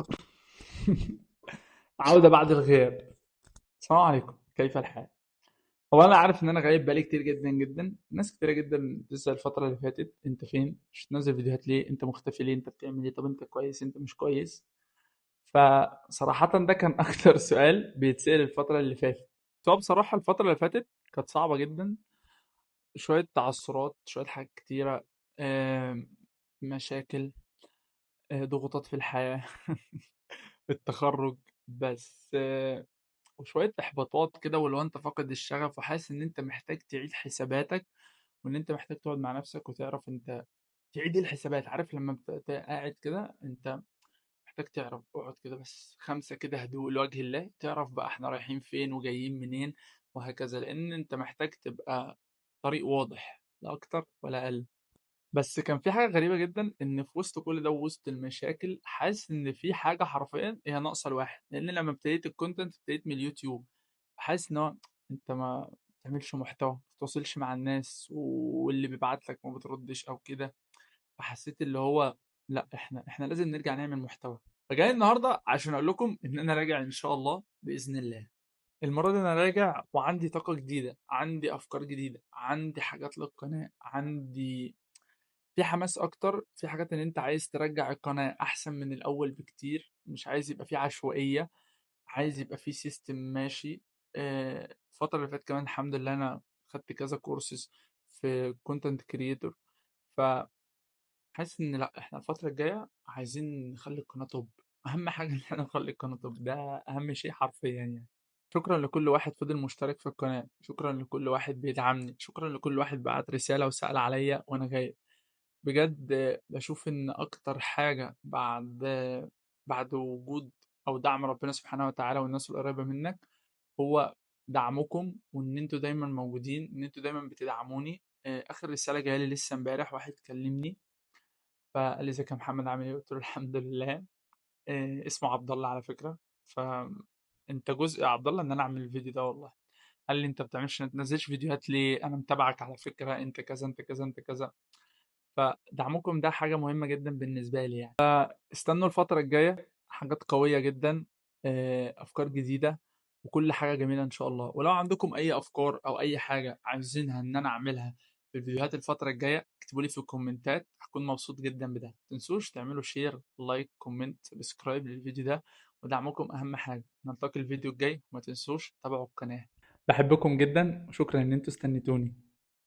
صار. عودة بعد الغياب. السلام عليكم، كيف الحال؟ هو انا عارف ان انا غايب بقالي كتير جدا جدا. ناس كتيرة جدا بتسأل الفترة اللي فاتت انت فين؟ مش تنزل فيديوهات ليه؟ انت مختفي ليه؟ انت بتعمل ايه؟ طب انت كويس؟ انت مش كويس؟ فصراحة ده كان اكتر سؤال بيتسأل الفترة اللي فاتت. سواء بصراحة الفترة اللي فاتت كانت صعبة جدا. شوية تعثرات، شوية حاجات كتيرة. آم، مشاكل. ضغوطات في الحياة. التخرج. بس وشوية إحباطات كده، ولو أنت فاقد الشغف وحاسس إن أنت محتاج تعيد حساباتك، وإن أنت محتاج تقعد مع نفسك وتعرف أنت تعيد الحسابات. عارف لما بتبقى قاعد كده أنت محتاج تعرف، اقعد كده بس خمسة كده هدوء لوجه الله، تعرف بقى احنا رايحين فين وجايين منين، وهكذا. لأن أنت محتاج تبقى طريق واضح، لا أكتر ولا أقل. بس كان في حاجة غريبة جدا، إن في وسط كل ده ووسط المشاكل حاسس إن في حاجة حرفيا هي ناقصة الواحد. لأن لما ابتديت الكونتنت ابتديت من اليوتيوب. حاسس إن هو أنت ما بتعملش محتوى، ما بتتواصلش مع الناس، واللي بيبعت لك ما بتردش أو كده. فحسيت اللي هو لا، إحنا لازم نرجع نعمل محتوى. فجاي النهاردة عشان أقول لكم إن أنا راجع إن شاء الله بإذن الله. المرة دي أنا راجع وعندي طاقة جديدة، عندي أفكار جديدة، عندي حاجات للقناة، عندي في حماس اكتر، في حاجات ان انت عايز ترجع القناة احسن من الاول بكتير. مش عايز يبقى في عشوائية، عايز يبقى في سيستم ماشي. الفترة اللي فاتت كمان الحمد لله انا خدت كذا كورسز في كونتنت كريتور. فحاسس ان لا، احنا الفترة الجاية عايزين نخلي القناة توب. اهم حاجة ان احنا نخلي القناة توب، ده اهم شيء حرفيا يعني. شكرا لكل واحد فضل مشترك في القناة، شكرا لكل واحد بيدعمني، شكرا لكل واحد بعت رسالة وسأل عليا وانا جاي. بجد بشوف ان اكتر حاجة بعد وجود او دعم ربنا سبحانه وتعالى والناس القريبة منك، هو دعمكم، وان انتوا دايما موجودين، ان انتوا دايما بتدعموني. اخر رسالة جاية لي لسه امبارح، واحد كلمني فقال لي ازيك يا محمد عامل ايه؟ قلت له الحمد لله. اسمه عبد الله على فكرة. فانت جزء يا عبد الله ان انا اعمل الفيديو ده والله. قال لي انت بتعملش، ما تنزلش فيديوهات ليه؟ انا متابعك على فكرة، انت كذا انت كذا انت كذا. فدعمكم ده حاجة مهمة جدا بالنسبة لي يعني. استنوا الفترة الجاية حاجات قوية جدا، أفكار جديدة، وكل حاجة جميلة إن شاء الله. ولو عندكم أي أفكار أو أي حاجة عايزينها إن أنا أعملها في الفيديوهات الفترة الجاية، اكتبوا لي في الكومنتات، هكون مبسوط جدا بده. متنسوش تعملوا شير، لايك، كومنت، سبسكرايب للفيديو ده. ودعمكم أهم حاجة. نلتقي الفيديو الجاي، وما تنسوش تابعوا القناة. بحبكم جدا وشكرا إن انتوا استنيتوني.